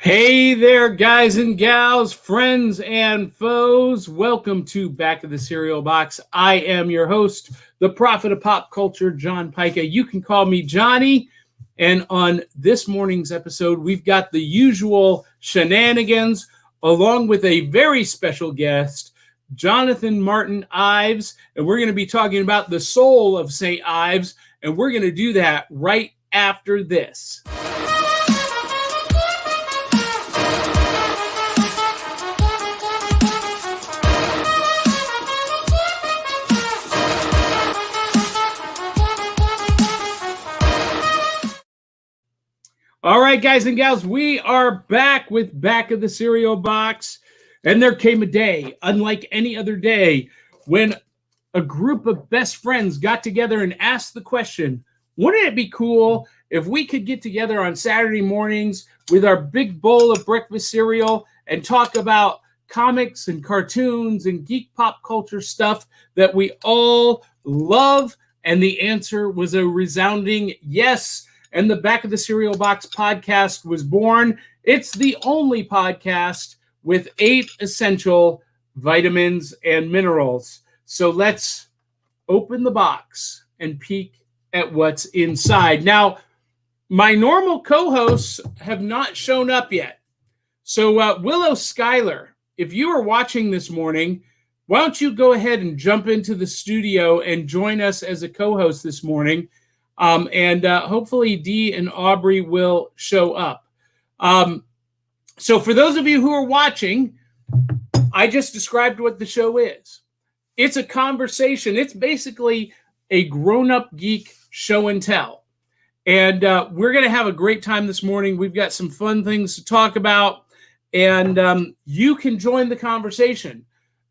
Hey there, guys and gals, friends and foes. Welcome to Back of the Cereal Box. I am your host, the prophet of pop culture, John Pica. You can call me Johnny. And on this morning's episode, we've got the usual shenanigans, along with a very special guest, Jonathan Martin-Ives. And we're going to be talking about the soul of St. Ives. And we're going to do that right after this. All right, guys and gals, we are back with Back of the Cereal Box. And there came a day, unlike any other day, when a group of best friends got together and asked the question, wouldn't it be cool if we could get together on Saturday mornings with our big bowl of breakfast cereal and talk about comics and cartoons and geek pop culture stuff that we all love? And the answer was a resounding yes. And the Back of the Cereal Box podcast was born. It's the only podcast with 8 essential vitamins and minerals. So let's open the box and peek at what's inside. Now, my normal co-hosts have not shown up yet. So Willow Schuyler, if you are watching this morning, why don't you go ahead and jump into the studio and join us as a co-host this morning? And hopefully Dee and Aubrey will show up. So for those of you who are watching, I just described what the show is. It's a conversation. It's basically a grown-up geek show and tell. And we're going to have a great time this morning. We've got some fun things to talk about. And you can join the conversation.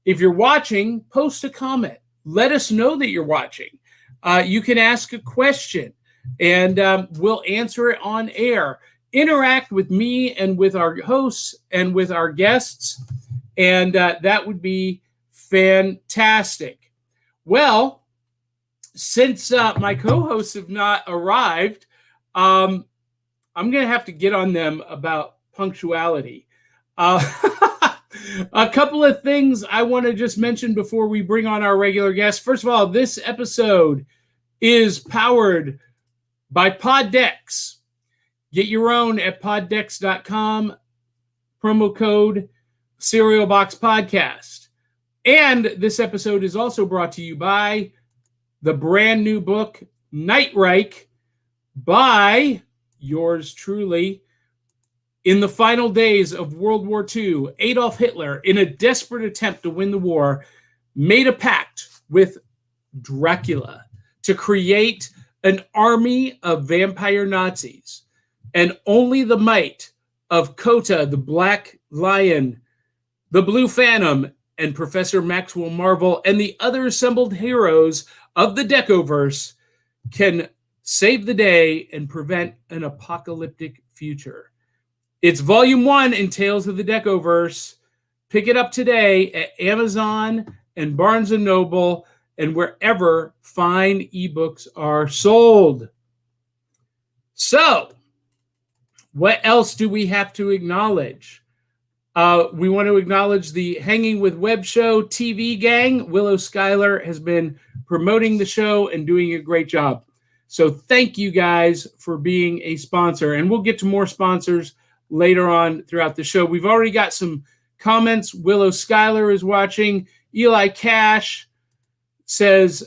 If you're watching, post a comment. Let us know that you're watching. You can ask a question, and we'll answer it on air. Interact with me and with our hosts and with our guests, and that would be fantastic. Well, since my co-hosts have not arrived, I'm going to have to get on them about punctuality. A couple of things I want to just mention before we bring on our regular guests. First of all, this episode is powered by Poddex. Get your own at poddex.com, promo code Cereal Box Podcast. And this episode is also brought to you by the brand new book, Nightreich, by yours truly. In the final days of World War II, Adolf Hitler, in a desperate attempt to win the war, made a pact with Dracula to create an army of vampire Nazis. And only the might of Kota, the Black Lion, the Blue Phantom, and Professor Maxwell Marvel, and the other assembled heroes of the Decoverse can save the day and prevent an apocalyptic future. It's Volume 1 in Tales of the Decoverse. Pick it up today at Amazon and Barnes & Noble and wherever fine ebooks are sold. So, what else do we have to acknowledge? We want to acknowledge the Hanging with Web Show TV gang. Willow Schuyler has been promoting the show and doing a great job. So thank you guys for being a sponsor. And we'll get to more sponsors later on throughout the show. We've already got some comments. Willow Schuyler is watching. Eli Cash says,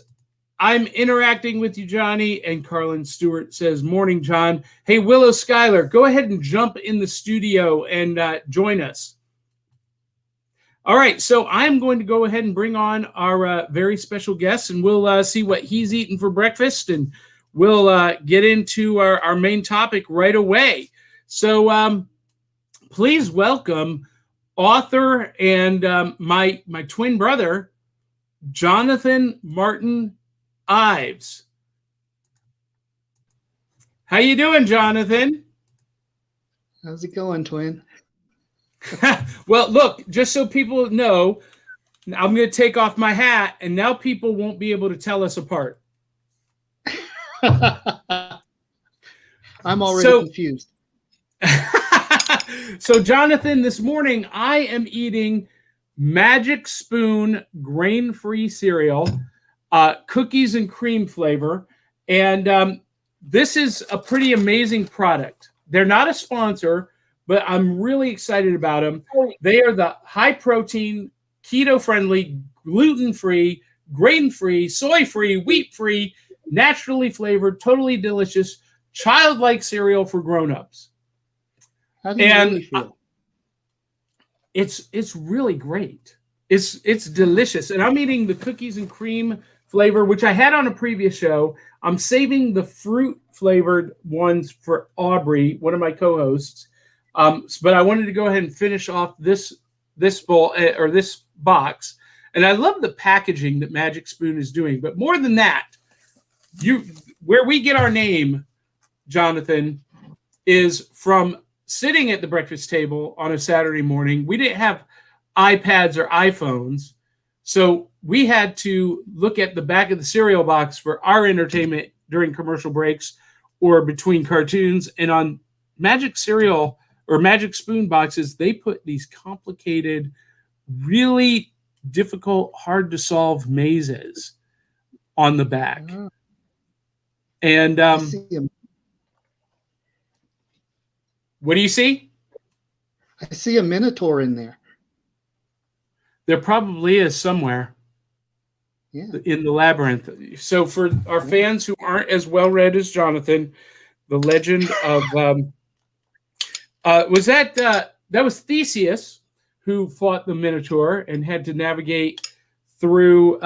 I'm interacting with you, Johnny. And Carlin Stewart says, morning, John. Hey, Willow Schuyler, go ahead and jump in the studio and join us. All right, so I'm going to go ahead and bring on our very special guest, and we'll see what he's eating for breakfast, and we'll get into our main topic right away. So please welcome author and my twin brother, Jonathan Martin-Ives. How you doing, Jonathan? How's it going, twin? Well, look, just so people know, I'm going to take off my hat, and now people won't be able to tell us apart. I'm already confused. So, Jonathan, this morning I am eating Magic Spoon grain-free cereal, cookies and cream flavor, and this is a pretty amazing product. They're not a sponsor, but I'm really excited about them. They are the high-protein, keto-friendly, gluten-free, grain-free, soy-free, wheat-free, naturally flavored, totally delicious, childlike cereal for grown-ups. How do you really feel? It's really great. It's delicious. And I'm eating the cookies and cream flavor, which I had on a previous show. I'm saving the fruit flavored ones for Aubrey, one of my co-hosts. But I wanted to go ahead and finish off this bowl or this box. And I love the packaging that Magic Spoon is doing. But more than that, where we get our name, Jonathan, is from sitting at the breakfast table on a Saturday morning. We didn't have iPads or iPhones, so we had to look at the back of the cereal box for our entertainment during commercial breaks or between cartoons. And on Magic Cereal or Magic Spoon boxes, they put these complicated, really difficult, hard to solve mazes on the back. And what do you see? I see a Minotaur in there. There probably is somewhere in the labyrinth. So for our fans who aren't as well read as Jonathan, the legend of was that was Theseus who fought the Minotaur and had to navigate through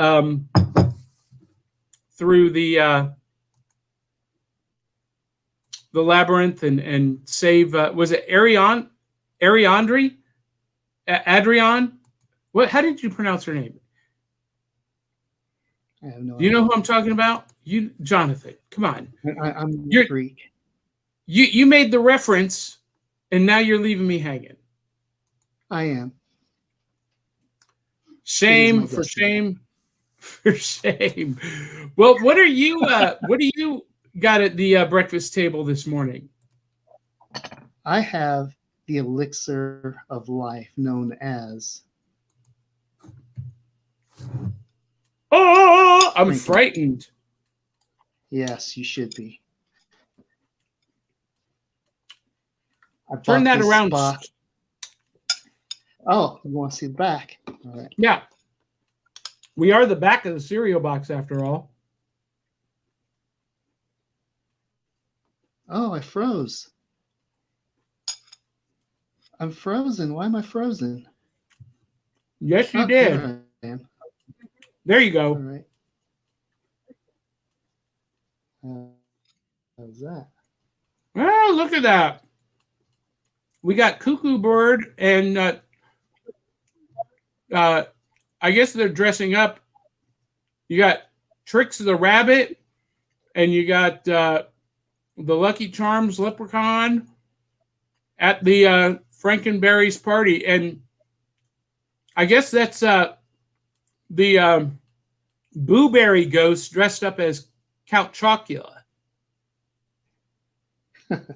the labyrinth and save. Was it Adrian? What? How did you pronounce her name? I have no idea. Do you know who I'm talking about? You, Jonathan. Come on. I'm a freak. You made the reference, and now you're leaving me hanging. I am. Shame for shame for shame. Well, what do you got at the breakfast table this morning? I have the elixir of life known as... Oh, I'm frightened. Yes, you should be. Turn that around. Oh, you want to see the back? All right. Yeah. We are the back of the cereal box after all. Oh, I froze. I'm frozen. Why am I frozen? Yes, you did. There I am. There you go. All right. How's that? Oh, look at that. We got Cuckoo Bird and I guess they're dressing up. You got Trix the Rabbit and you got the Lucky Charms Leprechaun at the Frankenberry's party. And I guess that's the Boo Berry ghost dressed up as Count Chocula.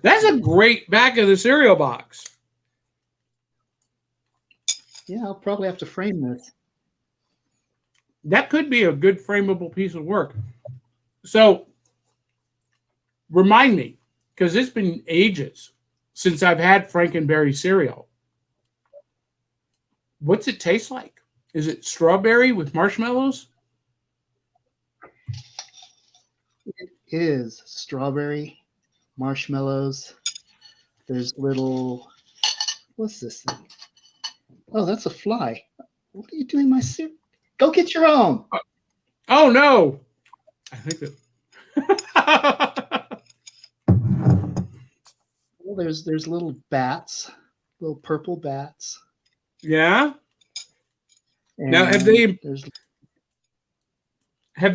That's a great back of the cereal box. Yeah, I'll probably have to frame this. That could be a good frameable piece of work. So, remind me, because it's been ages since I've had Frankenberry cereal. What's it taste like? Is it strawberry with marshmallows? It is strawberry, marshmallows. There's little... What's this thing? Oh, that's a fly. What are you doing, my cereal? Go get your own. Oh, no. I think that... Well, there's little bats, little purple bats. Yeah? And now, have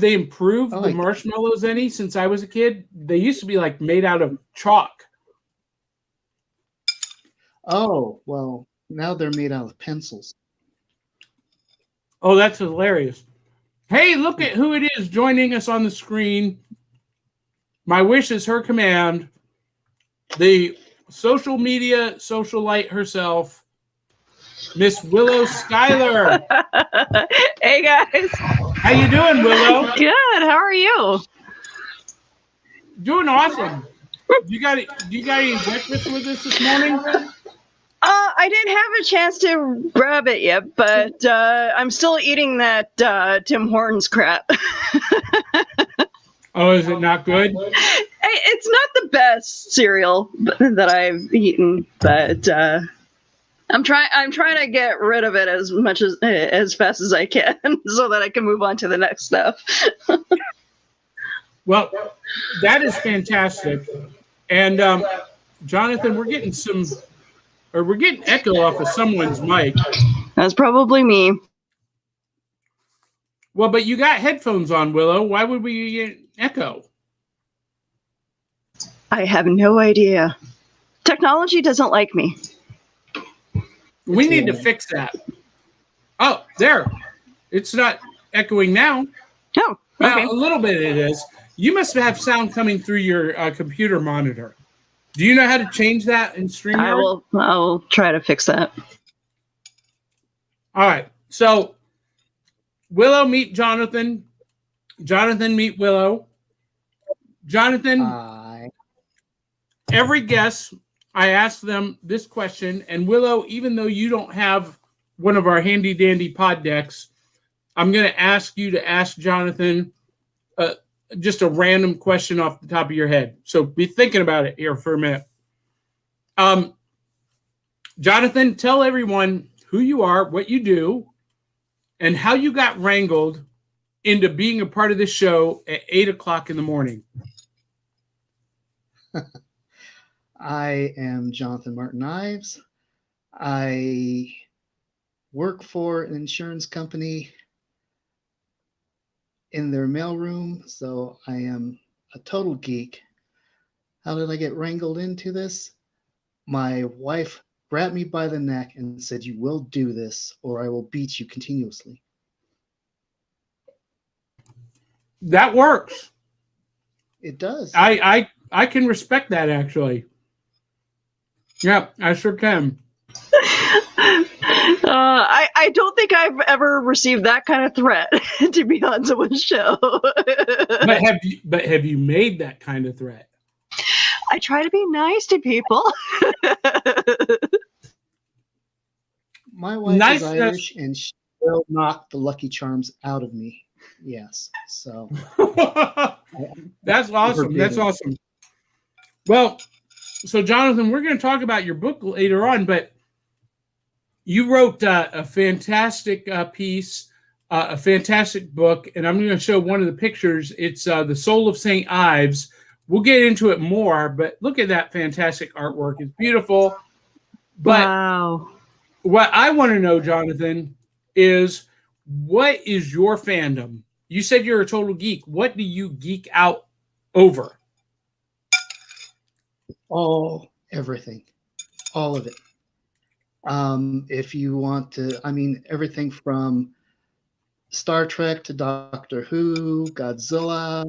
they improved the marshmallows any since I was a kid? They used to be like made out of chalk. Oh, well, now they're made out of pencils. Oh, that's hilarious. Hey, look at who it is joining us on the screen. My wish is her command. The social media socialite herself, Miss Willow Schuyler. Hey guys. How you doing, Willow? Good. How are you? Doing awesome. Do you got any breakfast with us this morning? I didn't have a chance to grab it yet, but I'm still eating that Tim Hortons crap. Oh, is it not good? It's not the best cereal that I've eaten, but I'm trying to get rid of it as fast as I can, so that I can move on to the next stuff. Well, that is fantastic. And Jonathan, we're getting echo off of someone's mic. That's probably me. Well, but you got headphones on, Willow. Why would we get echo? I have no idea. Technology doesn't like me. We need to fix that. Oh, there. It's not echoing now. Oh, okay. Well, a little bit it is. You must have sound coming through your computer monitor. Do you know how to change that in StreamYard? I'll try to fix that. All right. So, Willow meet Jonathan. Jonathan meet Willow. Jonathan, every guest, I ask them this question. And Willow, even though you don't have one of our handy dandy pod decks, I'm going to ask you to ask Jonathan just a random question off the top of your head. So be thinking about it here for a minute. Jonathan, tell everyone who you are, what you do, and how you got wrangled into being a part of this show at 8 o'clock in the morning. I am Jonathan Martin-Ives. I work for an insurance company in their mailroom, so I am a total geek. How did I get wrangled into this? My wife grabbed me by the neck and said, "You will do this, or I will beat you continuously." That works. It does. I can respect that, actually. Yeah, I sure can. I don't think I've ever received that kind of threat to be on someone's show. But have you made that kind of threat? I try to be nice to people. My wife is Irish, and she will knock the Lucky Charms out of me. Yes, so that's awesome. That's awesome. Well, so Jonathan, we're going to talk about your book later on, but you wrote a fantastic piece, a fantastic book, and I'm going to show one of the pictures. It's The Soul of St. Ives. We'll get into it more, but look at that fantastic artwork. It's beautiful. But wow. What I want to know, Jonathan, is what is your fandom? You said you're a total geek. What do you geek out over? Everything. All of it. If you want to, everything from Star Trek to Doctor Who, Godzilla,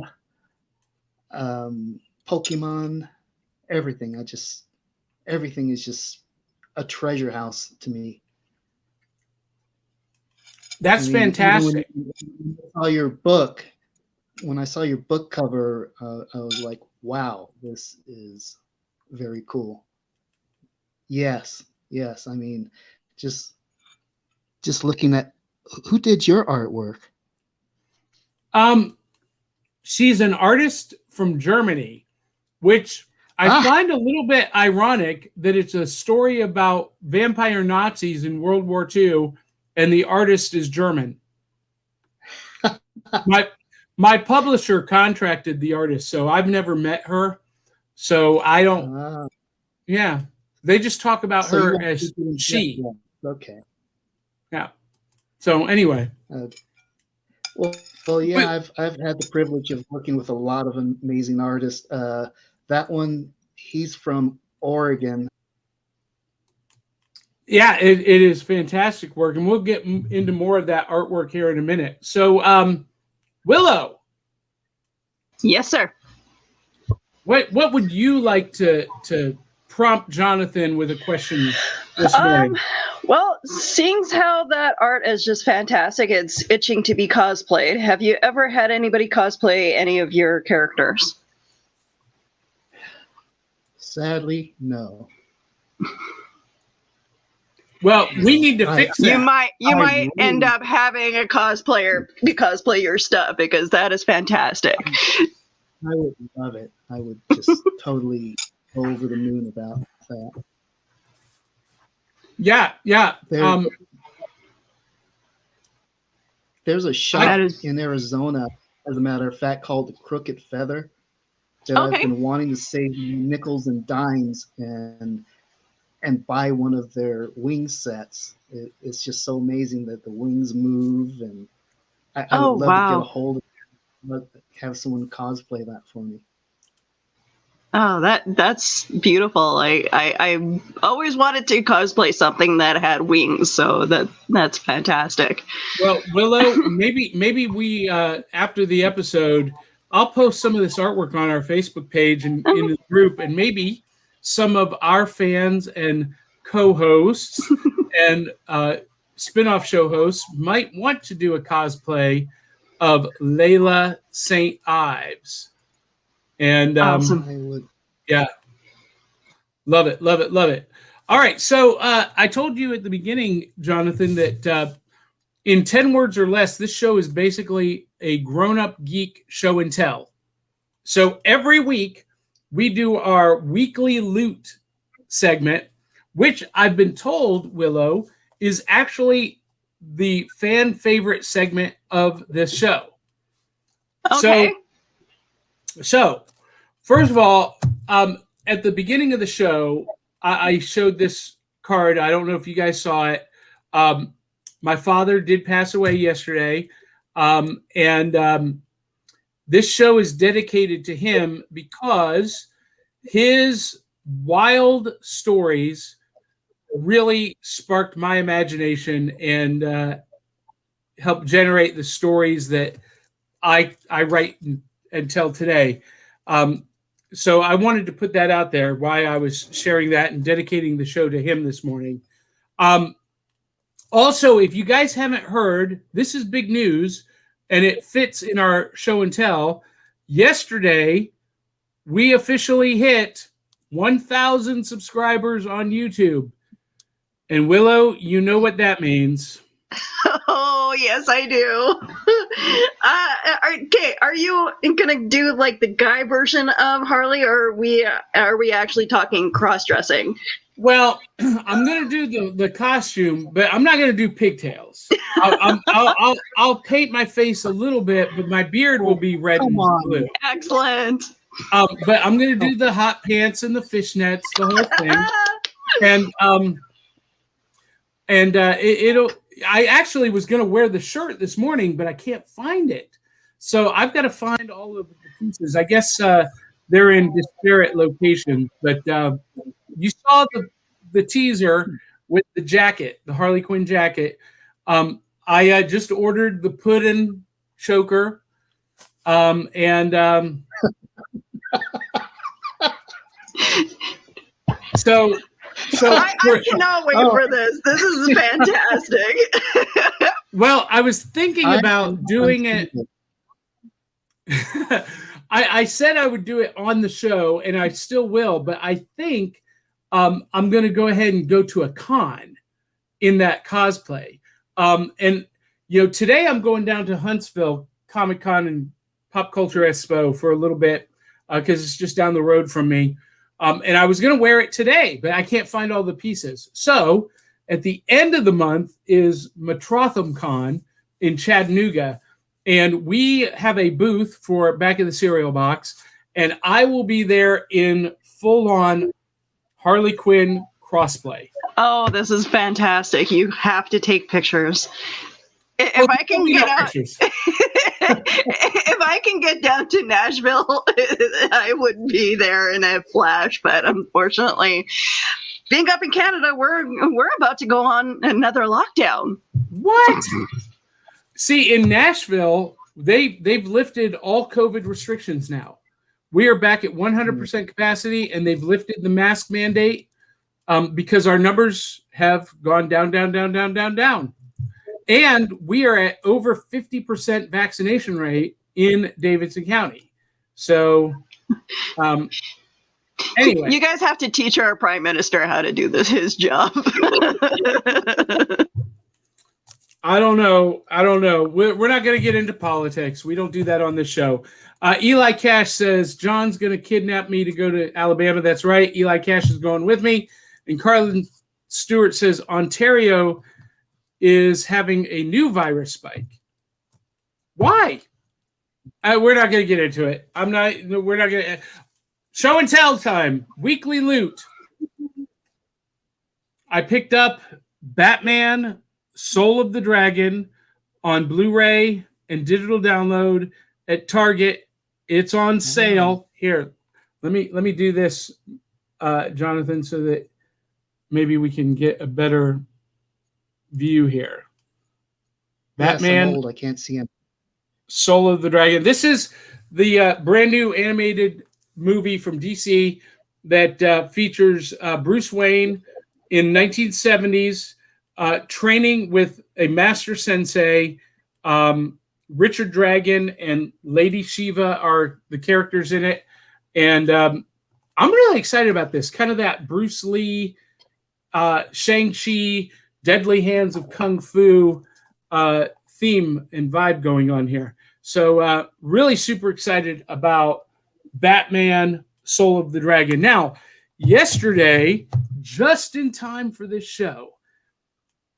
Pokemon, everything. Everything is just a treasure house to me. That's fantastic. When I saw your book cover, I was like, wow, this is very cool. Yes. Just looking at who did your artwork. She's an artist from Germany, which I find a little bit ironic that it's a story about vampire Nazis in World War II, and the artist is German. My publisher contracted the artist, so I've never met her. So I don't. Yeah, they just talk about her as she. Okay. Yeah. So anyway. Well, yeah, I've had the privilege of working with a lot of amazing artists. That one, he's from Oregon. Yeah, it is fantastic work, and we'll get into more of that artwork here in a minute. So, Willow. Yes, sir. What would you like to prompt Jonathan with a question this morning? Well, seeing how that art is just fantastic, it's itching to be cosplayed. Have you ever had anybody cosplay any of your characters? Sadly, no. Well, we need to fix that. You might end up having a cosplayer cosplay your stuff, because that is fantastic. I would love it. I would just totally go over the moon about that. Yeah. There's a shop in Arizona, as a matter of fact, called the Crooked Feather, that I've been wanting to save nickels and dimes and buy one of their wing sets. It's just so amazing that the wings move, and I would love to get a hold of it, have someone cosplay that for me. Oh, that's beautiful. I always wanted to cosplay something that had wings, so that's fantastic. Well, Willow, maybe we after the episode, I'll post some of this artwork on our Facebook page and in the group, and maybe some of our fans and co-hosts and spin-off show hosts might want to do a cosplay of Layla St. Ives. And awesome. Yeah, love it. All right, so I told you at the beginning, Jonathan, that in 10 words or less, this show is basically a grown-up geek show and tell. So every week we do our weekly loot segment, which I've been told, Willow, is actually the fan favorite segment of this show. Okay. So first of all, at the beginning of the show, I showed this card. I don't know if you guys saw it. My father did pass away yesterday, and this show is dedicated to him because his wild stories really sparked my imagination and helped generate the stories that I write and tell today. So I wanted to put that out there, why I was sharing that and dedicating the show to him this morning. Also, if you guys haven't heard, this is big news, and it fits in our show and tell. Yesterday, we officially hit 1,000 subscribers on YouTube. And Willow, you know what that means. Oh, yes, I do. Okay, are you gonna do like the guy version of Harley, or are we actually talking cross-dressing? Well, I'm gonna do the costume, but I'm not gonna do pigtails. I'll paint my face a little bit, but my beard will be red and blue. Excellent. But I'm gonna do the hot pants and the fishnets, the whole thing, and it'll. I actually was going to wear the shirt this morning, but I can't find it. So I've got to find all of the pieces. I guess they're in disparate locations. But you saw the teaser with the jacket, the Harley Quinn jacket. I just ordered the pudding choker. So I cannot wait for this. This is fantastic. Well, I was thinking about doing it. I said I would do it on the show, and I still will, but I think I'm going to go ahead and go to a con in that cosplay. And, today I'm going down to Huntsville Comic-Con and Pop Culture Expo for a little bit because it's just down the road from me. And I was going to wear it today, but I can't find all the pieces. So at the end of the month is Metrotham Con in Chattanooga. And we have a booth for Back of the Cereal Box. And I will be there in full-on Harley Quinn crossplay. Oh, this is fantastic. You have to take pictures. If I can get out, if I can get down to Nashville, I would be there in a flash. But unfortunately, being up in Canada, we're about to go on another lockdown. What? See, in Nashville, they've lifted all COVID restrictions now. We are back at 100% capacity, and they've lifted the mask mandate because our numbers have gone down, down, down, down, down, down. And we are at over 50% vaccination rate in Davidson County. So, anyway. You guys have to teach our prime minister how to do his job. I don't know. We're not going to get into politics. We don't do that on this show. Eli Cash says, John's going to kidnap me to go to Alabama. That's right. Eli Cash is going with me. And Carlin Stewart says, Ontario is having a new virus spike. Why? We're not going to get into it. We're not going to. Show and tell time. Weekly loot. I picked up Batman Soul of the Dragon on Blu-ray and digital download at Target. It's on sale. Here, let me do this, Jonathan, so that maybe we can get a better view here. Batman. Old. I can't see him. Soul of the Dragon. This is the brand new animated movie from DC that features Bruce Wayne in 1970s training with a master sensei. Richard Dragon and Lady Shiva are the characters in it. And I'm really excited about this. Kind of that Bruce Lee, Shang-Chi, Deadly Hands of Kung Fu theme and vibe going on here. So really super excited about Batman Soul of the Dragon. Now, yesterday, just in time for this show,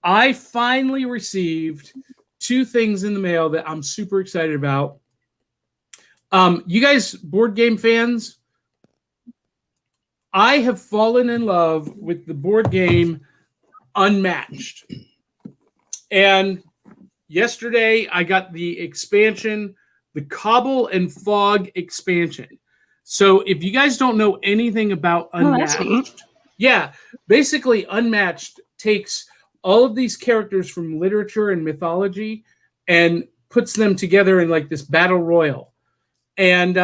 I finally received 2 things in the mail that I'm super excited about. You guys, board game fans, I have fallen in love with the board game Unmatched. And yesterday, I got the expansion, the Cobble and Fog expansion. So if you guys don't know anything about Unmatched, basically Unmatched takes all of these characters from literature and mythology and puts them together in like this battle royal. And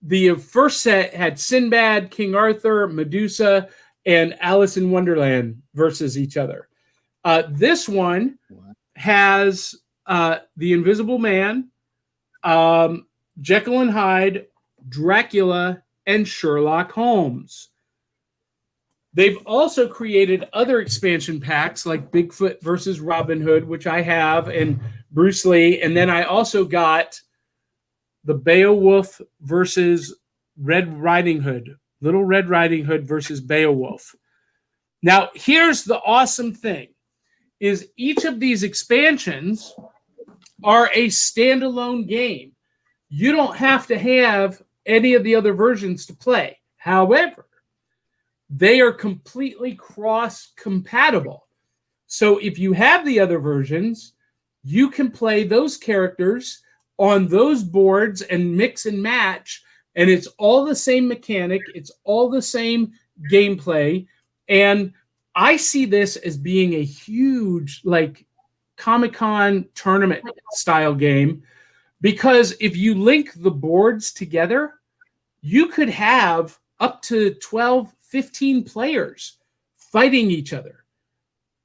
the first set had Sinbad, King Arthur, Medusa, and Alice in Wonderland versus each other. This one has the Invisible Man, Jekyll and Hyde, Dracula, and Sherlock Holmes. They've also created other expansion packs like Bigfoot versus Robin Hood, which I have, and Bruce Lee. And then I also got the Beowulf versus Red Riding Hood, Little Red Riding Hood versus Beowulf. Now, here's the awesome thing, is each of these expansions are a standalone game. You don't have to have any of the other versions to play. However, they are completely cross-compatible. So if you have the other versions, you can play those characters on those boards and mix and match, and it's all the same mechanic. It's all the same gameplay. And I see this as being a huge, like, Comic-Con tournament style game, because if you link the boards together, you could have up to 12, 15 players fighting each other.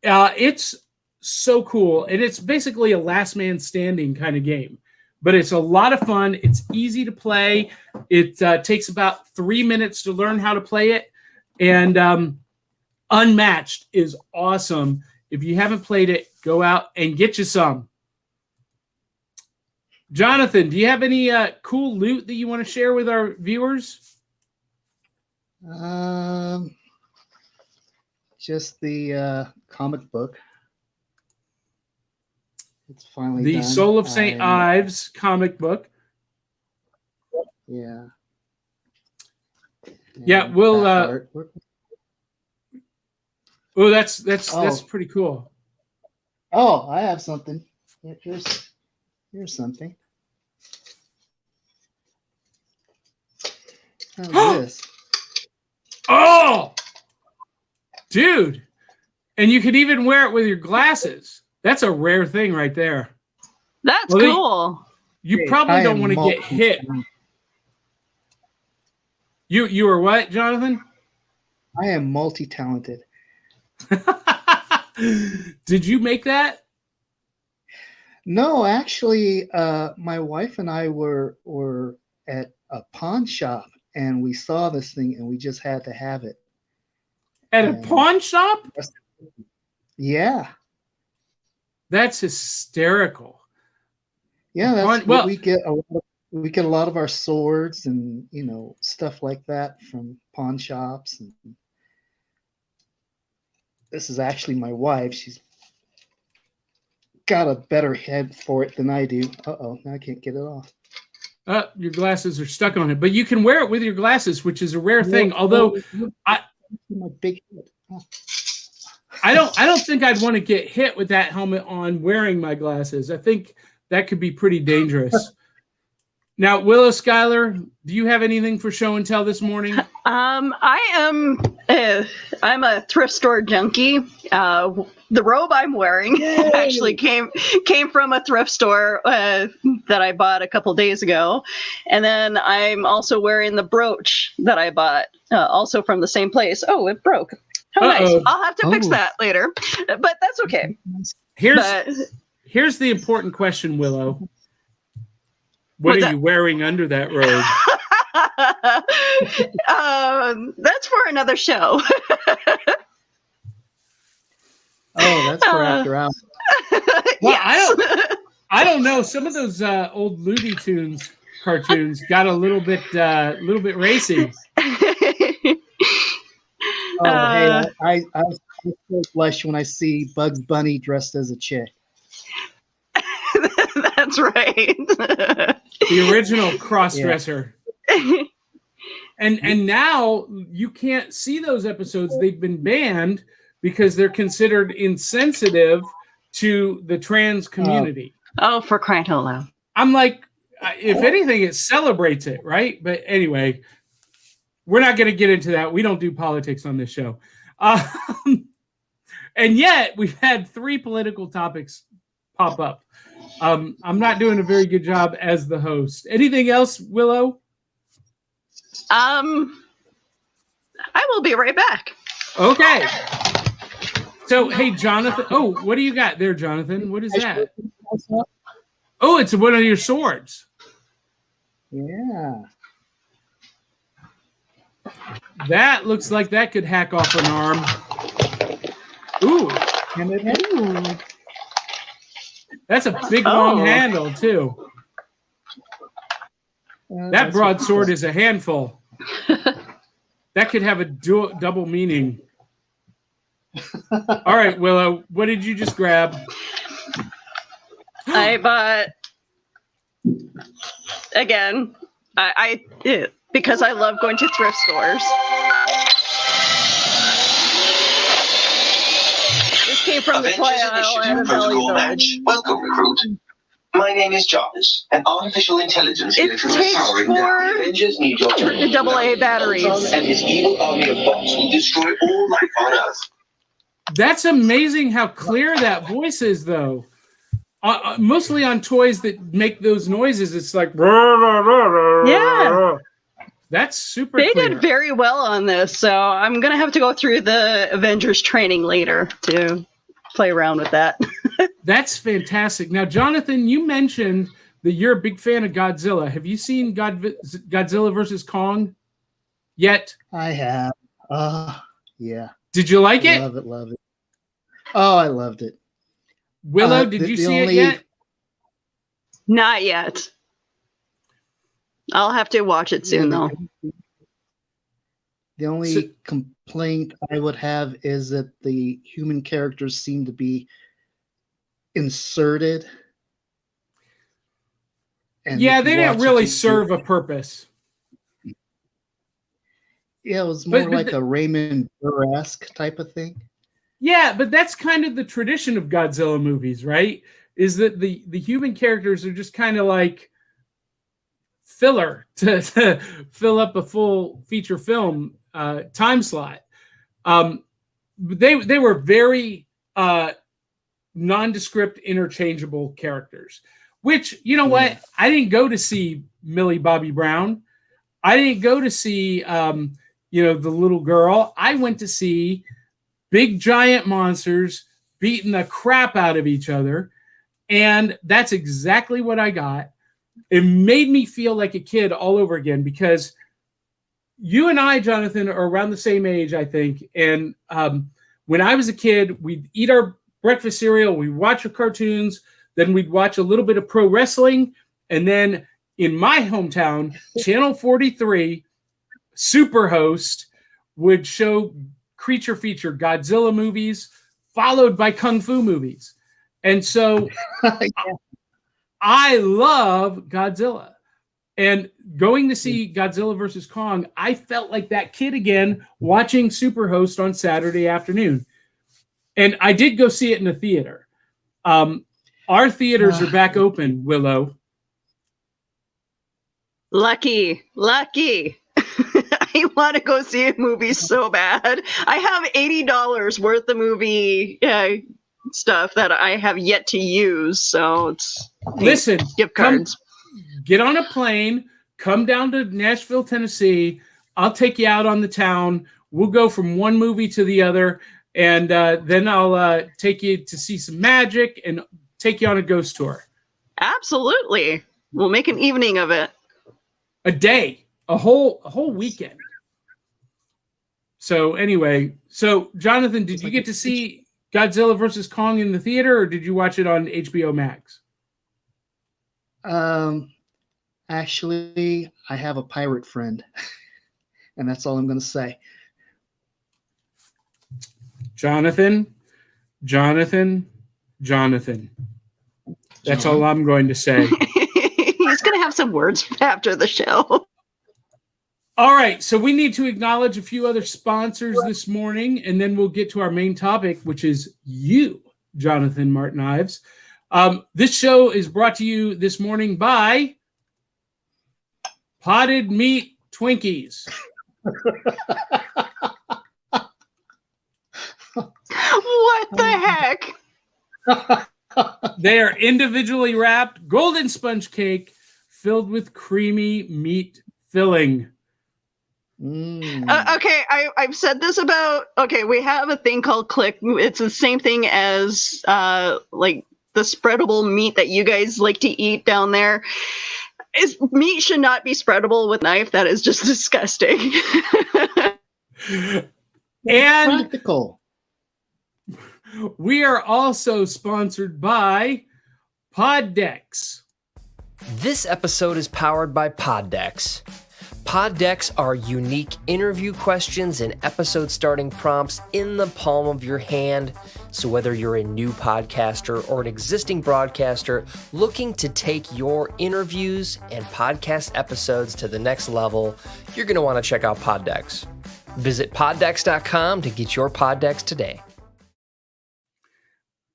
It's so cool. And it's basically a last man standing kind of game, but it's a lot of fun. It's easy to play. It takes about 3 minutes to learn how to play it. And Unmatched is awesome. If you haven't played it, go out and get you some. Jonathan, do you have any cool loot that you want to share with our viewers? Just the comic book. It's finally the done. Soul of St. Ives comic book. Yeah. Yeah, we'll. Oh, that's pretty cool. Oh, I have something. Here's something. How's this? Oh, dude. And you could even wear it with your glasses. That's a rare thing right there. That's cool. You probably don't want to get hit. You were what, Jonathan? I am multi-talented. Did you make that? No, actually, my wife and I were at a pawn shop and we saw this thing and we just had to have it. At a pawn shop? Yeah. That's hysterical. Yeah, we get a lot of our swords and stuff like that from pawn shops. And this is actually my wife. She's got a better head for it than I do. Uh-oh, now I can't get it off. Your glasses are stuck on it, but you can wear it with your glasses, which is a rare thing. Although my big head. Oh. I don't think I'd want to get hit with that helmet on wearing my glasses. I think that could be pretty dangerous. Now, Willow, Skylar, do you have anything for show and tell this morning? I'm a thrift store junkie. The robe I'm wearing actually came from a thrift store that I bought a couple days ago, and then I'm also wearing the brooch that I bought also from the same place. Oh, it broke. How nice! I'll have to fix that later, but that's okay. Here's the important question, Willow. What are you wearing under that robe? That's for another show. That's for after hours. Well, yes. I don't know. Some of those old Looney Tunes cartoons got a little bit racy. Hey, I so blush when I see Bugs Bunny dressed as a chick. That's right. The original cross-dresser. Yeah. And now you can't see those episodes. They've been banned because they're considered insensitive to the trans community. Oh, for crying out loud. I'm like, if anything, it celebrates it, right? But anyway, we're not going to get into that. We don't do politics on this show. And yet, we've had 3 political topics pop up. I'm not doing a very good job as the host. Anything else, Willow? I will be right back. Okay. So, hey, Jonathan. Oh, what do you got there, Jonathan? What is that? Oh, it's one of your swords. Yeah. That looks like that could hack off an arm. Ooh. That's a big, long handle, too. That broadsword is a handful. That could have a double meaning. All right, Willow, what did you just grab? I bought, again, because I love going to thrift stores. This came from the toy aisle at a Valley Village. Welcome, recruit. My name is Jarvis, an artificial intelligence It takes 4 AA batteries. And his evil army of bots will destroy all life on Earth. That's amazing how clear that voice is, though. Mostly on toys that make those noises, it's like... Yeah. That's super They clear. did very well on this, so I'm going to have to go through the Avengers training later to play around with that. That's fantastic. Now, Jonathan, you mentioned that you're a big fan of Godzilla. Have you seen Godzilla versus Kong yet? I have. Yeah. Did you like it? Love it. Oh, I loved it. Willow, did you see it yet? Not yet. I'll have to watch it soon, though. The only complaint I would have is that the human characters seem to be inserted. And yeah, they didn't really serve a purpose. Yeah, it was more like a Raymond Burr-esque type of thing. Yeah, but that's kind of the tradition of Godzilla movies, right? Is that the human characters are just kind of like filler to fill up a full feature film time slot. They were very nondescript, interchangeable characters. Which, you know what? I didn't go to see Millie Bobby Brown. I didn't go to see, the little girl. I went to see big giant monsters beating the crap out of each other. And that's exactly what I got. It made me feel like a kid all over again, because you and I, Jonathan, are around the same age, I think. And when I was a kid, we'd eat our breakfast cereal, we'd watch our cartoons, then we'd watch a little bit of pro wrestling. And then in my hometown, Channel 43, Superhost would show creature feature Godzilla movies, followed by Kung Fu movies. And so I love Godzilla. And going to see Godzilla versus Kong, I felt like that kid again watching Superhost on Saturday afternoon. And I did go see it in the theater. Our theaters are back open, Willow. Lucky. I want to go see a movie so bad. I have $80 worth of movie stuff that I have yet to use. So it's gift cards. Get on a plane, come down to Nashville, Tennessee. I'll take you out on the town. We'll go from one movie to the other. And then I'll take you to see some magic and take you on a ghost tour. Absolutely. We'll make an evening of it. A day, a whole weekend. So anyway, Jonathan, did you get to see Godzilla versus Kong in the theater, or did you watch it on HBO Max? Actually, I have a pirate friend, and that's all I'm going to say. Jonathan. That's all I'm going to say. He's going to have some words after the show. All right, so we need to acknowledge a few other sponsors this morning, and then we'll get to our main topic, which is you, Jonathan Martin-Ives. This show is brought to you this morning by Potted Meat Twinkies. What the heck? They are individually wrapped golden sponge cake filled with creamy meat filling. Okay, I've said this about, we have a thing called Click. It's the same thing as like the spreadable meat that you guys like to eat down there. Meat should not be spreadable with a knife. That is just disgusting. And practical. We are also sponsored by Poddex. This episode is powered by Poddex. Poddex are unique interview questions and episode starting prompts in the palm of your hand. So whether you're a new podcaster or an existing broadcaster looking to take your interviews and podcast episodes to the next level, you're going to want to check out Poddex. Visit poddex.com to get your Poddex today.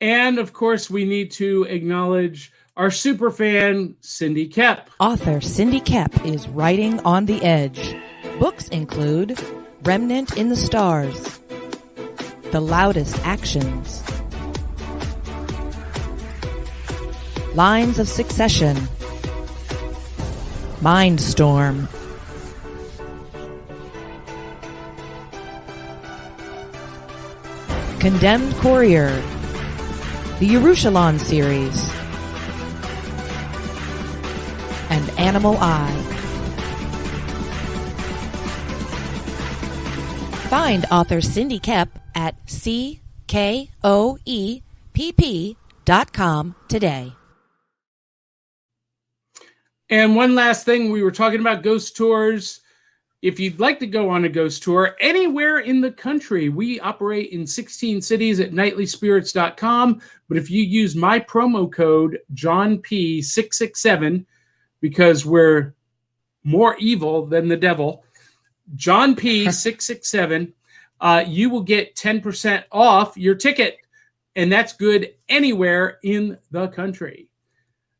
And of course, we need to acknowledge our super fan, Cindy Kep. Author Cindy Kep is writing on the edge. Books include Remnant in the Stars, The Loudest Actions, Lines of Succession, Mindstorm, Condemned Courier, the Yerushalayim series, and Animal Eye. Find author Cindy Kep at CKOEPP.com today. And one last thing, we were talking about ghost tours. If you'd like to go on a ghost tour anywhere in the country, we operate in 16 cities at nightlyspirits.com. But if you use my promo code JohnP667, because we're more evil than the devil, John P667, you will get 10% off your ticket. And that's good anywhere in the country.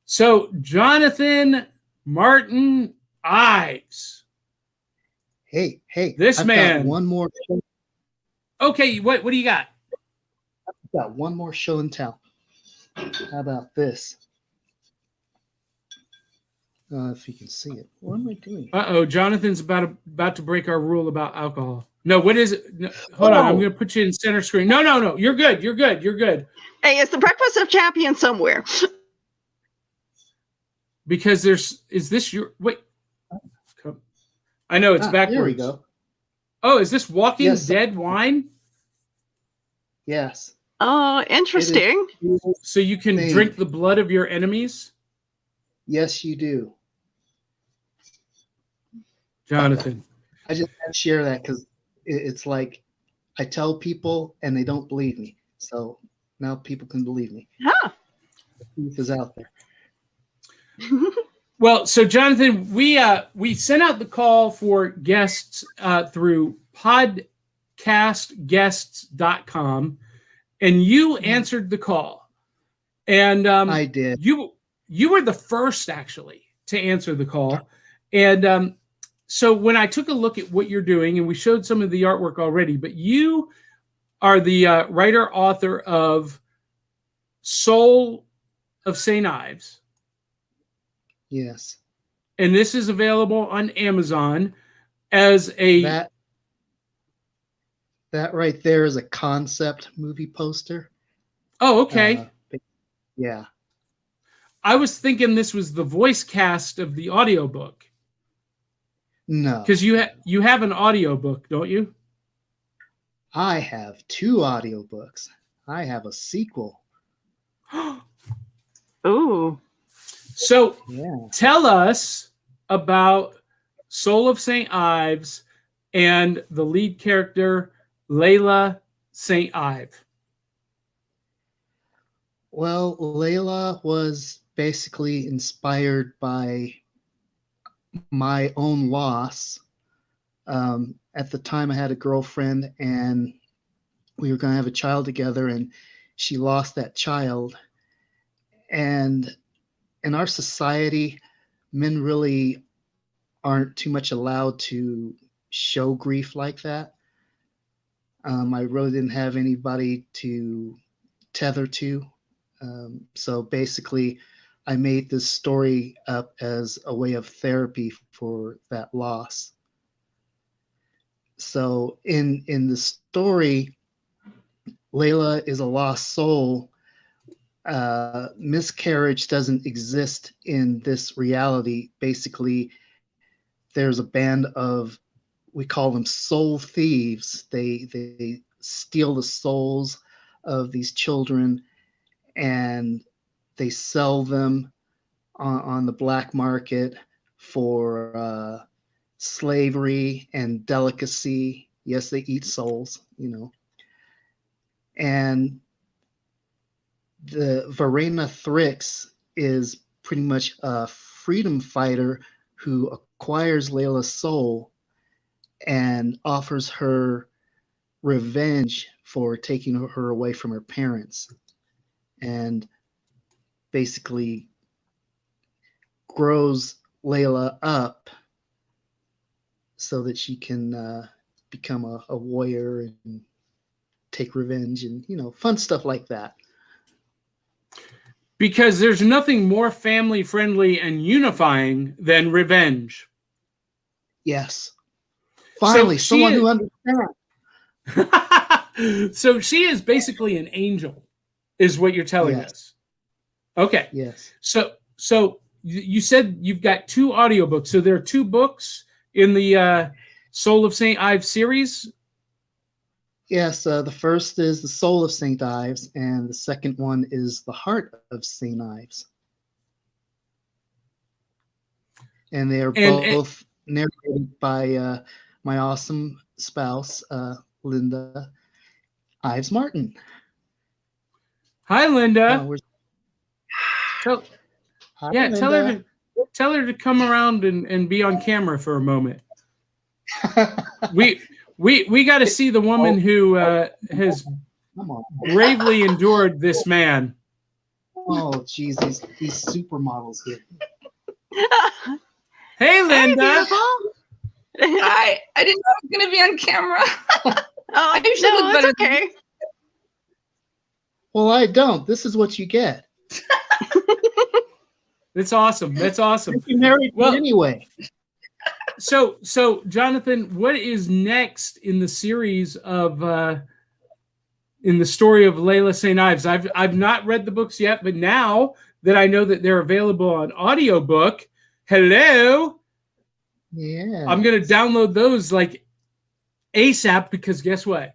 So, Jonathan Martin-Ives. Hey, This I've man. got one more show. Okay, what do you got? I've got one more show and tell. How about this? If you can see it. What am I doing? Uh-oh, Jonathan's about to break our rule about alcohol. No, what is it? No, hold on, I'm going to put you in center screen. No. You're good. You're good. Hey, it's the Breakfast of Champions somewhere. Because is this your, wait. I know it's backwards. There we go. Oh, is this Walking Yes. Dead wine? Yes. Oh, interesting. So you can drink the blood of your enemies? Yes, you do. Jonathan. I just had to share that because it's like I tell people and they don't believe me. So now people can believe me. Huh. The truth is out there. Well, so Jonathan, we sent out the call for guests through podcastguests.com, and you answered the call. And I did. You were the first actually to answer the call. And so when I took a look at what you're doing, and we showed some of the artwork already, but you are the writer author of Soul of St. Ives. Yes. And this is available on Amazon as a... That right there is a concept movie poster. Oh, okay. Yeah. I was thinking this was the voice cast of the audiobook. No. Because you have an audiobook, don't you? I have 2 audiobooks. I have a sequel. Ooh. So Yeah. tell us about Soul of St. Ives and the lead character, Layla St. Ives. Well, Layla was basically inspired by my own loss. At the time, I had a girlfriend, and we were going to have a child together, and she lost that child. And in our society, men really aren't too much allowed to show grief like that. I really didn't have anybody to tether to. So basically, I made this story up as a way of therapy for that loss. So in the story, Layla is a lost soul. Miscarriage doesn't exist in this reality. Basically, there's a band of, we call them soul thieves. They steal the souls of these children and they sell them on the black market for slavery and delicacy. Yes, they eat souls, And the Verena Thrix is pretty much a freedom fighter who acquires Layla's soul and offers her revenge for taking her away from her parents, and basically grows Layla up so that she can become a warrior and take revenge and, fun stuff like that. Because there's nothing more family friendly and unifying than revenge. Yes. Finally, So someone who understands. So she is basically an angel, is what you're telling us. Okay. Yes. So you said you've got 2 audiobooks. So there are 2 books in the Soul of St. Ives series? Yes, the first is The Soul of St. Ives, and the second one is The Heart of St. Ives. And they are both narrated by my awesome spouse, Linda Ives Martin. Hi, Linda. Tell Linda. tell her to come around and be on camera for a moment. We got to see the woman who has bravely endured this man. Oh, jeez, these supermodels here. Hey, Linda. Hi. I didn't know I was going to be on camera. Oh, usually look better it's okay. Well, I don't. This is what you get. That's awesome. That's awesome. You married Well- me anyway. So Jonathan, what is next in the series of in the story of Layla St. I've not read the books yet, but now that I know that they're available on audiobook, hello, Yeah. I'm gonna download those like ASAP, because guess what?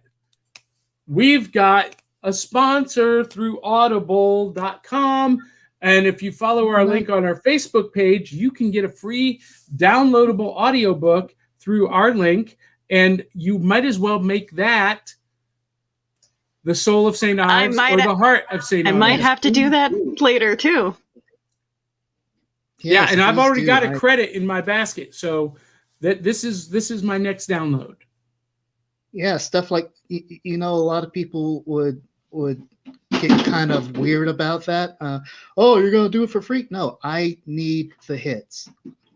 We've got a sponsor through audible.com. And if you follow our link on our Facebook page, you can get a free downloadable audiobook through our link. And you might as well make that the soul of St. Ives or the heart of St. I Ives. might have to do that later too. Yeah, Yes, and I've please already do. got a credit in my basket. So that this is my next download. Yeah, stuff like a lot of people would get kind of weird about that. Oh, you're gonna do it for free? No, I need the hits.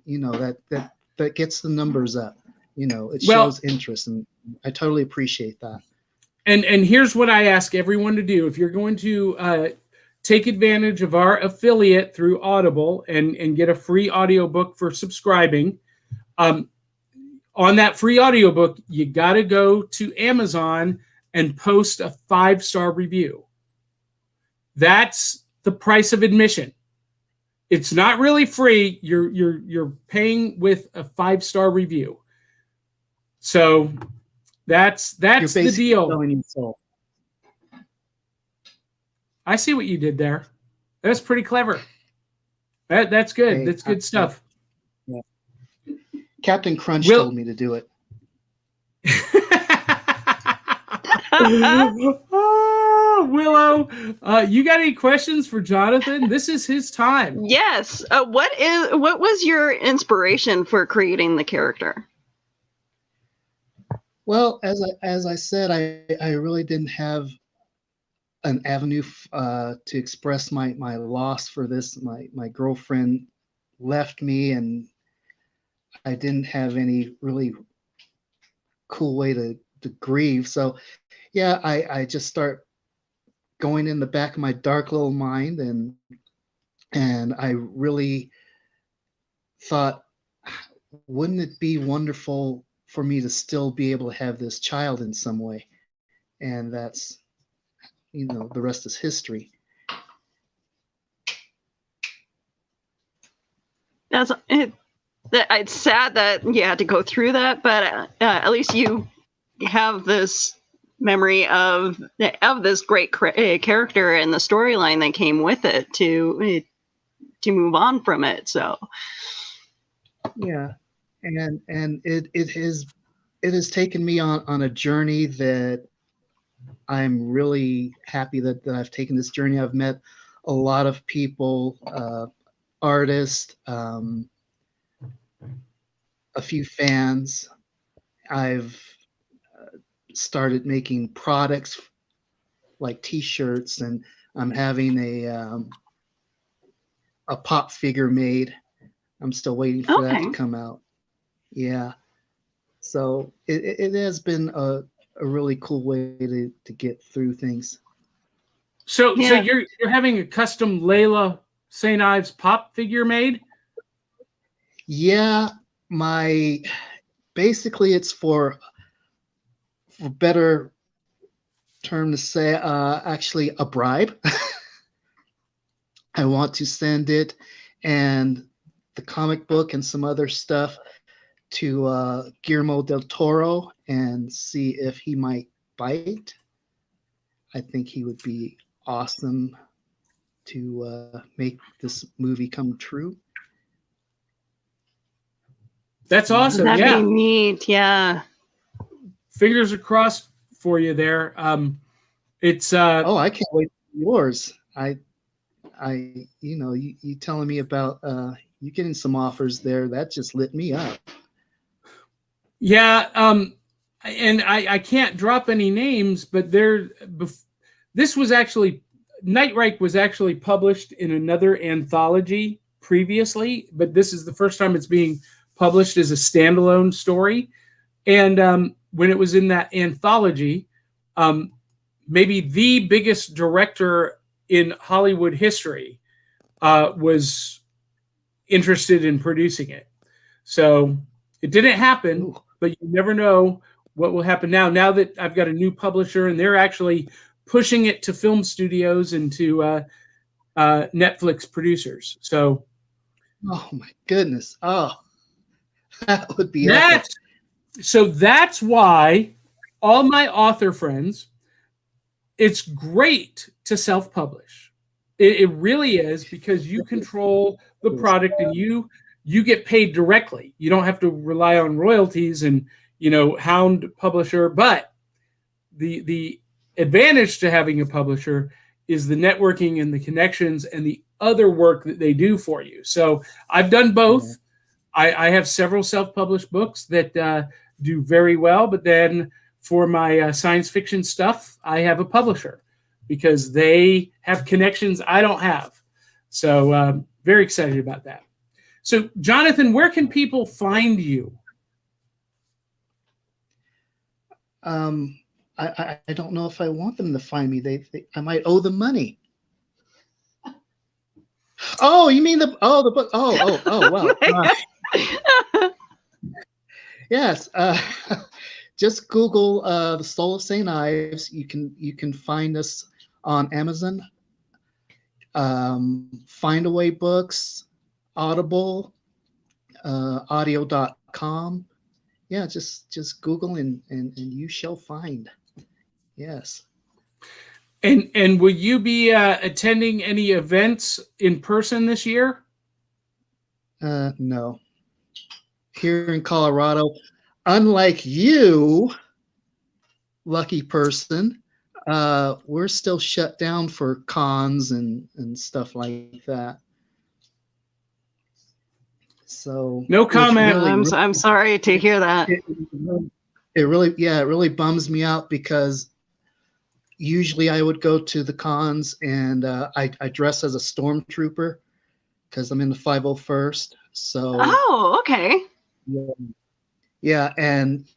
That gets the numbers up. It shows interest, and I totally appreciate that. And here's what I ask everyone to do: if you're going to take advantage of our affiliate through Audible and get a free audiobook for subscribing, on that free audiobook, you got to go to Amazon and post a 5-star review. That's the price of admission. It's not really free. You're paying with a 5-star review. So that's the deal. Selling your soul. I see what you did there. That's pretty clever. That's good. Hey, That's good stuff. Yeah. Captain Crunch Will- told me to do it. Oh, Willow, you got any questions for Jonathan? This is his time. Yes. What was your inspiration for creating the character? Well, as I said, I really didn't have an avenue to express my loss for this. My girlfriend left me, and I didn't have any really cool way to grieve. So yeah, I just start going in the back of my dark little mind, and I really thought, wouldn't it be wonderful for me to still be able to have this child in some way? And that's, the rest is history. That's it. It's sad that you had to go through that, but at least you have this memory of this great character and the storyline that came with it to move on from it. So Yeah, and it has taken me on a journey that I'm really happy that I've taken this journey. I've met a lot of people, artists, a few fans. I've started making products like T-shirts, and I'm having a pop figure made. I'm still waiting for that to come out. Yeah, so it has been a really cool way to get through things. So you're having a custom Layla St. Ives pop figure made? Yeah, basically it's for better term to say, actually a bribe. I want to send it and the comic book and some other stuff to Guillermo del Toro and see if he might bite. I think he would be awesome to make this movie come true. That's awesome. that'd Yeah. be neat. Yeah. Fingers are crossed for you there. It's Oh, I can't wait for yours. You telling me about you getting some offers there, that just lit me up. yeah, and I can't drop any names, but this was actually Nightreich was actually published in another anthology previously, but this is the first time it's being published as a standalone story. And when it was in that anthology, maybe the biggest director in Hollywood history was interested in producing it. So it didn't happen, Ooh. but you never know what will happen now. Now that I've got a new publisher and they're actually pushing it to film studios and to Netflix producers. So, Oh my goodness! Oh, that would be epic. That's why all my author friends, it's great to self-publish. It really is, because you control the product and you get paid directly. You don't have to rely on royalties and hound publisher. But the advantage to having a publisher is the networking and the connections and the other work that they do for you. So I've done both. Yeah. I have several self-published books that do very well, but then for my science fiction stuff, I have a publisher because they have connections I don't have. So very excited about that. So Jonathan, where can people find you? I don't know if I want them to find me. I might owe them money. Oh, you mean the book? Oh, well. Yes. Just Google The Soul of St. Ives. You can find us on Amazon, Findaway Books, Audible, audio.com. Yeah, just Google and you shall find. Yes. And will you be attending any events in person this year? No. Here in Colorado, unlike you, lucky person, we're still shut down for cons and stuff like that. So no comment. Really, I'm sorry to hear that. It really bums me out, because usually I would go to the cons and I dress as a stormtrooper because I'm in the 501st. So okay. Yeah, and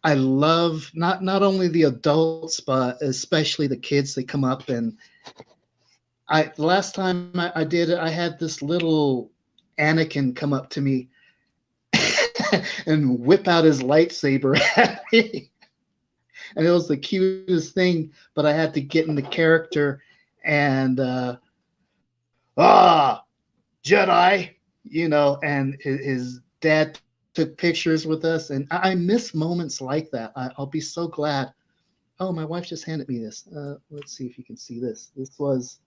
I love not only the adults, but especially the kids. They come up, and the last time I did it, I had this little Anakin come up to me and whip out his lightsaber at me. And it was the cutest thing, but I had to get in the character and Jedi, and his dad took pictures with us, and I miss moments like that. I'll be so glad. Oh, my wife just handed me this. Let's see if you can see this. This was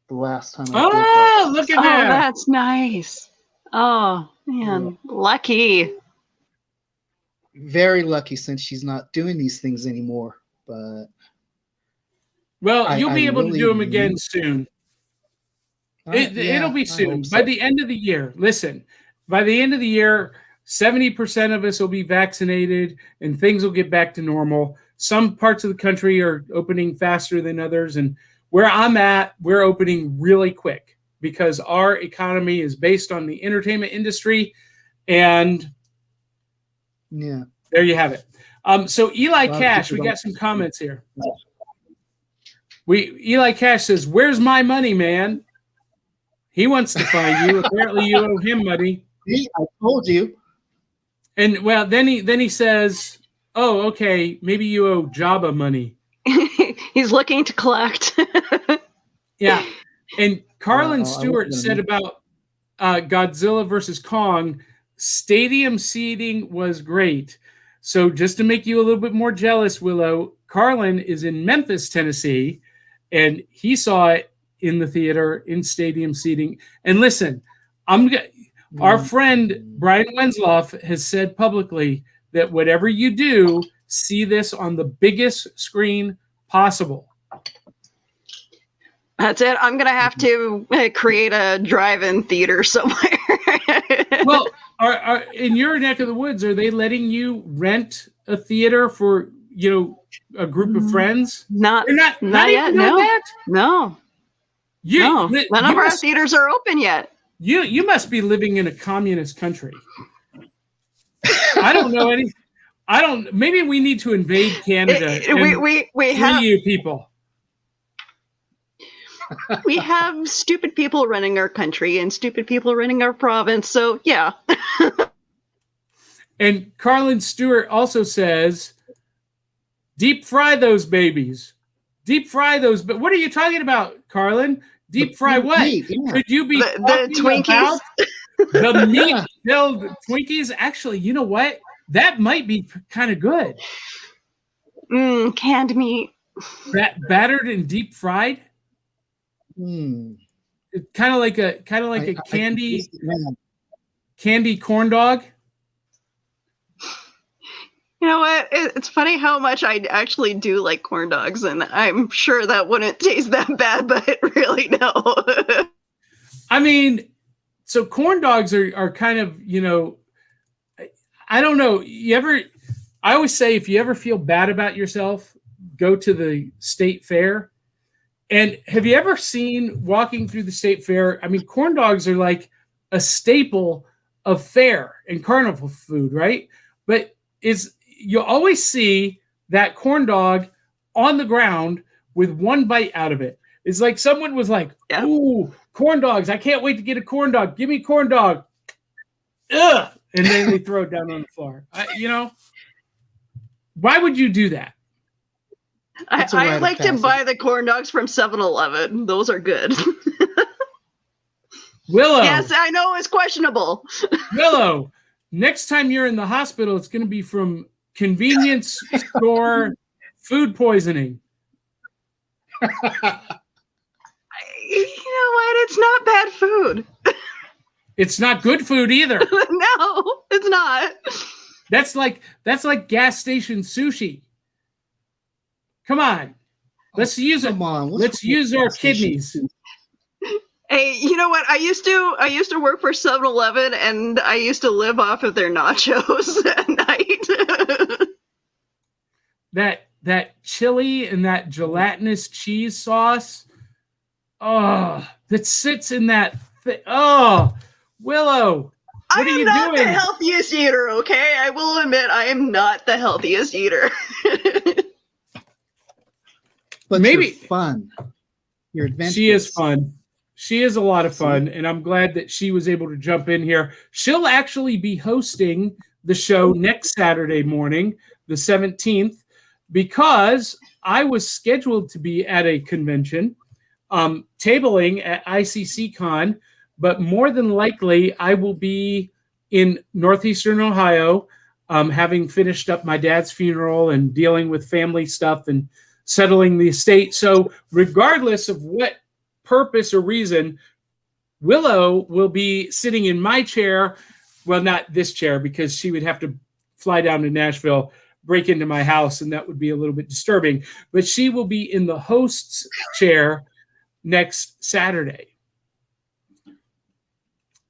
the last time I did that. Look at that. Oh, that's nice. Oh, man. Yeah. Lucky. Very lucky, since she's not doing these things anymore. But you'll be able to do them again soon. It'll be soon. By the end of the year. Listen, by the end of the year, 70% of us will be vaccinated and things will get back to normal. Some parts of the country are opening faster than others. And where I'm at, we're opening really quick because our economy is based on the entertainment industry. And yeah, there you have it. So Eli Cash, we got some comments here. Eli Cash says, "Where's my money, man?" He wants to find you. Apparently, you owe him money. See, I told you. And then he says, "Oh, okay, maybe you owe Jabba money." He's looking to collect. Yeah. And Carlin Stewart said about Godzilla versus Kong, stadium seating was great. So just to make you a little bit more jealous, Willow, Carlin is in Memphis, Tennessee, and he saw it in the theater in stadium seating. And listen, our friend Brian Wensloff has said publicly that whatever you do, see this on the biggest screen possible. That's it. I'm going to have to create a drive-in theater somewhere. Well, are in your neck of the woods, are they letting you rent a theater for, a group of friends? Not yet. No. No. None of our theaters are open yet. You must be living in a communist country. I don't know any. Maybe we need to invade Canada. We have you people. We have stupid people running our country and stupid people running our province. So yeah. And Carlin Stewart also says, deep fry those babies. Deep fry those. But what are you talking about, Carlin? Deep fry what? Meat, yeah. Could you be The Twinkies? the meat-filled Twinkies? Actually, you know what? That might be kind of good. Canned meat. Battered and deep fried. It's kind of like a candy corn dog. You know what? It's funny how much I actually do like corn dogs, and I'm sure that wouldn't taste that bad, but really no. I mean, so corn dogs are kind of, I don't know. I always say if you ever feel bad about yourself, go to the state fair. And have you ever seen walking through the state fair? I mean, corn dogs are like a staple of fair and carnival food, right? But you always see that corn dog on the ground with one bite out of it. It's like someone was like, ooh, corn dogs. I can't wait to get a corn dog. Give me corn dog. Ugh. And then they throw it down on the floor. Why would you do that? I like to buy the corn dogs from 7-Eleven. Those are good. Willow. Yes, I know it's questionable. Willow, next time you're in the hospital, it's going to be from convenience store food poisoning. You know what? It's not bad food. It's not good food either. No, it's not. That's like gas station sushi. Come on. Let's use it. Let's use our kidneys. Hey, you know what? I used to work for 7-Eleven, and I used to live off of their nachos at night. that chili and that gelatinous cheese sauce. Oh, that sits in that. Willow, what are you doing? I'm not the healthiest eater, okay? I will admit I am not the healthiest eater. But maybe you're fun. You're adventurous. She is fun. She is a lot of fun, and I'm glad that she was able to jump in here. She'll actually be hosting the show next Saturday morning, the 17th, because I was scheduled to be at a convention, tabling at ICC-Con, but more than likely I will be in Northeastern Ohio, having finished up my dad's funeral and dealing with family stuff and settling the estate. So regardless of what purpose or reason, Willow will be sitting in my chair. Well, not this chair, because she would have to fly down to Nashville, break into my house, and that would be a little bit disturbing. But she will be in the host's chair next Saturday.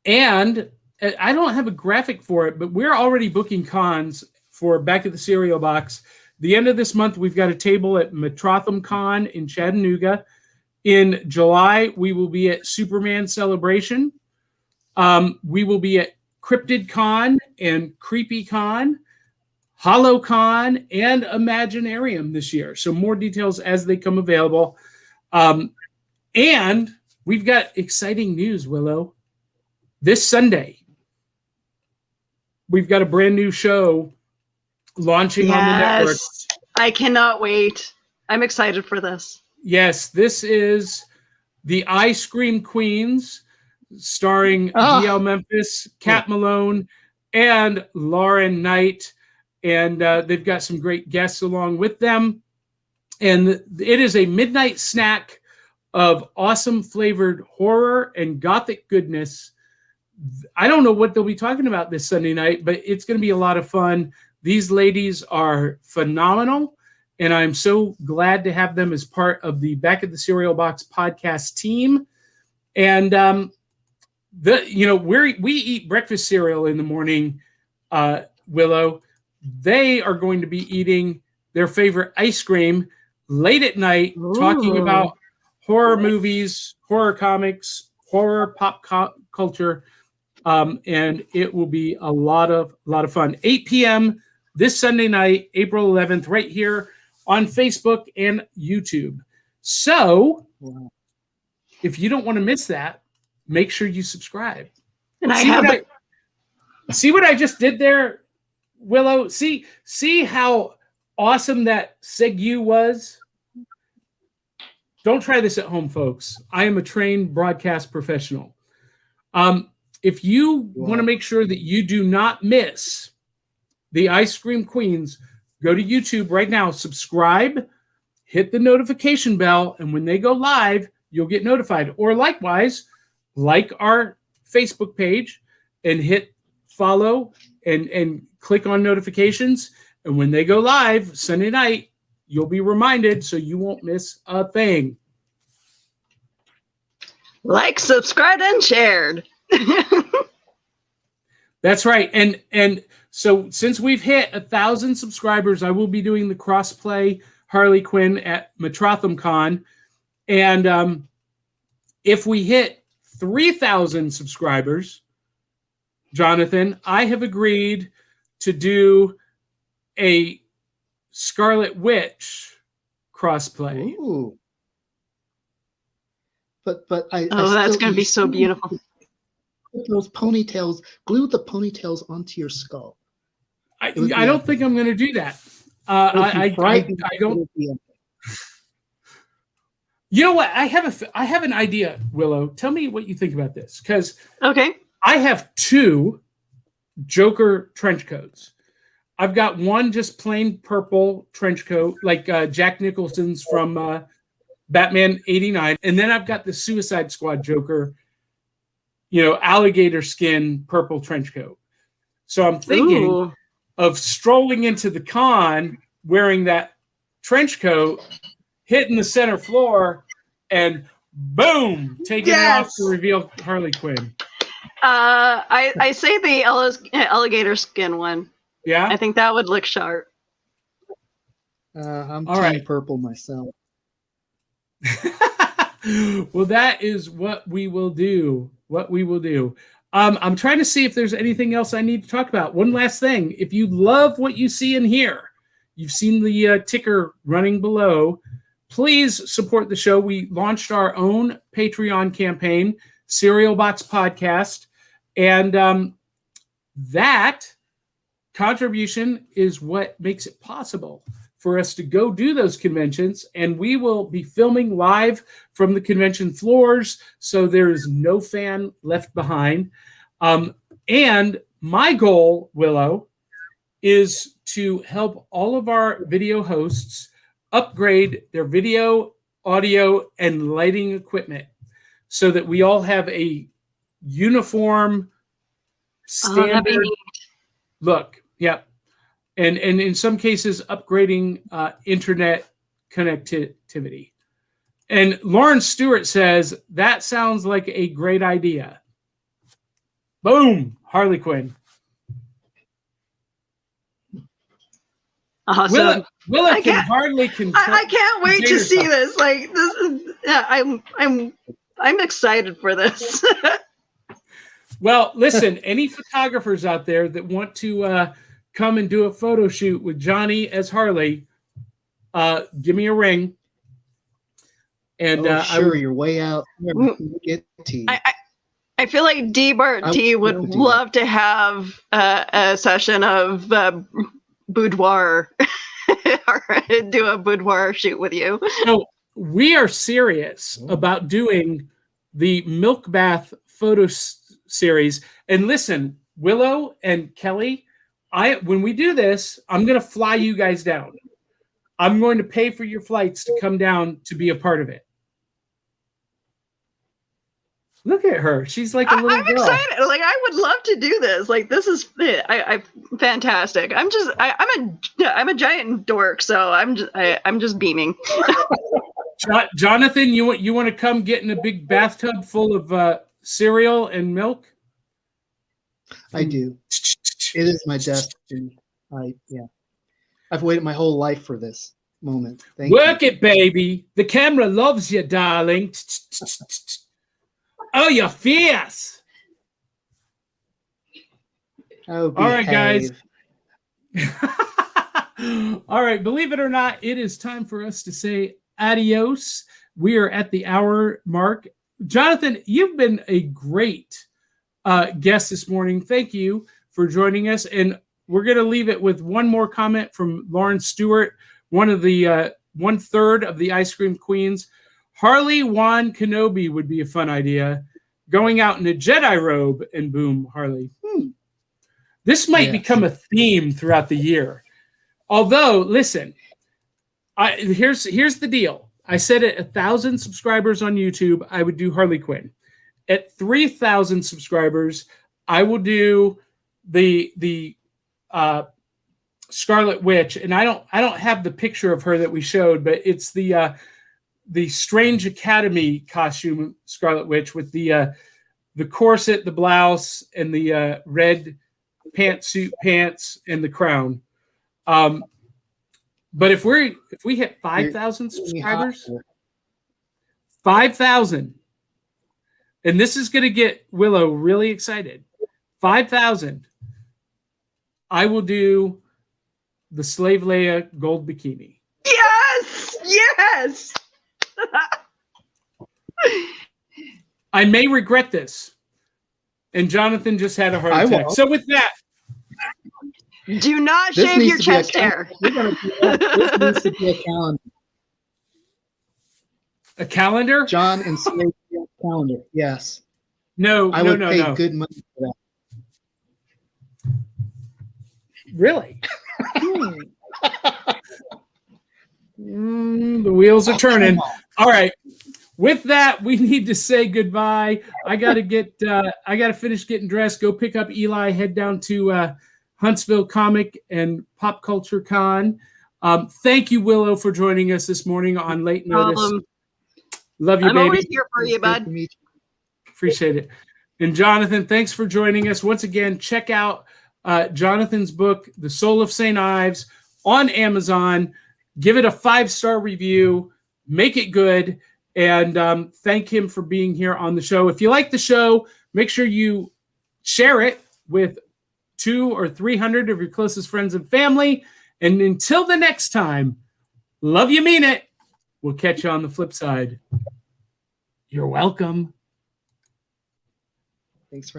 And I don't have a graphic for it, but we're already booking cons for Back at the Cereal Box. The end of this month, we've got a table at Metrotham Con in Chattanooga. In July, we will be at Superman Celebration. We will be at Cryptid Con and Creepy Con, Hollow Con, and Imaginarium this year. So more details as they come available. And we've got exciting news, Willow. This Sunday, we've got a brand new show launching on the network. I cannot wait. I'm excited for this. Yes, this is the Ice Cream Queens, starring DL Memphis, Kat Malone, and Lauren Knight. And they've got some great guests along with them. And it is a midnight snack of awesome flavored horror and gothic goodness. I don't know what they'll be talking about this Sunday night, but it's going to be a lot of fun. These ladies are phenomenal, and I'm so glad to have them as part of the Back at the Cereal Box podcast team. And we eat breakfast cereal in the morning, Willow. They are going to be eating their favorite ice cream late at night, talking about horror movies, horror comics, horror pop culture. And it will be a lot of fun. 8 p.m. this Sunday night, April 11th, right here on Facebook and YouTube. So if you don't want to miss that, make sure you subscribe. And See what I just did there, Willow? See how awesome that segue was? Don't try this at home, folks. I am a trained broadcast professional. If you want to make sure that you do not miss the Ice Cream Queens, go to YouTube right now, subscribe, hit the notification bell, and when they go live, you'll get notified. Or likewise, like our Facebook page and hit follow and click on notifications. And when they go live Sunday night, you'll be reminded so you won't miss a thing. Like, subscribed, and shared. That's right. And so since we've hit 1,000 subscribers, I will be doing the crossplay Harley Quinn at Metrotham Con. And if we hit 3,000 subscribers, Jonathan, I have agreed to do a Scarlet Witch crossplay. Ooh. But that's going to be so beautiful. Put those ponytails, glue the ponytails onto your skull. I don't think I'm going to do that. I don't. You know what? I have an idea, Willow. Tell me what you think about this, because okay, I have 2 Joker trench coats. I've got one just plain purple trench coat, like Jack Nicholson's from Batman '89, and then I've got the Suicide Squad Joker, alligator skin purple trench coat. So I'm thinking of strolling into the con wearing that trench coat, hitting the center floor, and boom, taking it off to reveal Harley Quinn. I say the alligator skin one. Yeah, I think that would look sharp. I'm all right. purple myself. Well, that is what we will do. I'm trying to see if there's anything else I need to talk about. One last thing. If you love what you see and hear, you've seen the ticker running below, please support the show. We launched our own Patreon campaign, Cereal Box Podcast, and that contribution is what makes it possible for us to go do those conventions, and we will be filming live from the convention floors, so there is no fan left behind. And my goal, Willow, is to help all of our video hosts upgrade their video, audio, and lighting equipment so that we all have a uniform standard look. Yep. And in some cases, upgrading internet connectivity. And Lauren Stewart says, that sounds like a great idea. Boom, Harley Quinn. Awesome. Willa can hardly control. I can't wait to see this. Like this is, I'm excited for this. Well, listen, any photographers out there that want to come and do a photo shoot with Johnny as Harley, give me a ring. And sure, you're way out. I feel like Dee would love to have a session of boudoir or do a boudoir shoot with you. So we are serious about doing the Milk Bath photo series. And listen, Willow and Kelly, when we do this, I'm going to fly you guys down. I'm going to pay for your flights to come down to be a part of it. Look at her. She's like a little girl. I'm excited. Like, I would love to do this. Like, this is fantastic. I'm a giant dork, so I'm just beaming. Jonathan, you want to come get in a big bathtub full of cereal and milk? I do. It is my destiny. I've waited my whole life for this moment. Work it, baby. The camera loves you, darling. Oh, you're fierce. Oh, all right, guys. All right, believe it or not, it is time for us to say adios. We are at the hour mark. Jonathan, you've been a great guest this morning. Thank you for joining us. And we're going to leave it with one more comment from Lauren Stewart, one of the 1/3 of the Ice Cream Queens. Harley Wan Kenobi would be a fun idea. Going out in a Jedi robe and boom, Harley. This might become a theme throughout the year. Although, listen, here's the deal. I said at 1,000 subscribers on YouTube, I would do Harley Quinn. At 3,000 subscribers, I will do the Scarlet Witch, and I don't have the picture of her that we showed, but it's the Strange Academy costume Scarlet Witch with the corset, the blouse, and the red pantsuit pants and the crown. But if we hit 5,000 subscribers, 5,000, and this is going to get Willow really excited. 5,000, I will do the Slave Leia gold bikini. Yes. I may regret this. And Jonathan just had a heart attack. won't. So with that, Do not This shave needs your to be a chest hair. We're gonna do that. This needs to be a calendar. a calendar? John and Slade calendar. Yes. No, I would pay no. good money for that. Really? The wheels are turning. All right. With that, we need to say goodbye. I gotta finish getting dressed, go pick up Eli, head down to Huntsville Comic and Pop Culture Con. Thank you, Willow, for joining us this morning on Late Notice. Love you, I'm baby. always here for you, Good to bud. meet you. Appreciate it. And Jonathan, thanks for joining us. Once again, check out Jonathan's book, The Soul of St. Ives, on Amazon. Give it a 5-star review. Make it good. And thank him for being here on the show. If you like the show, make sure you share it with 200 or 300 of your closest friends and family. And until the next time, love you, mean it. We'll catch you on the flip side. You're welcome. Thanks for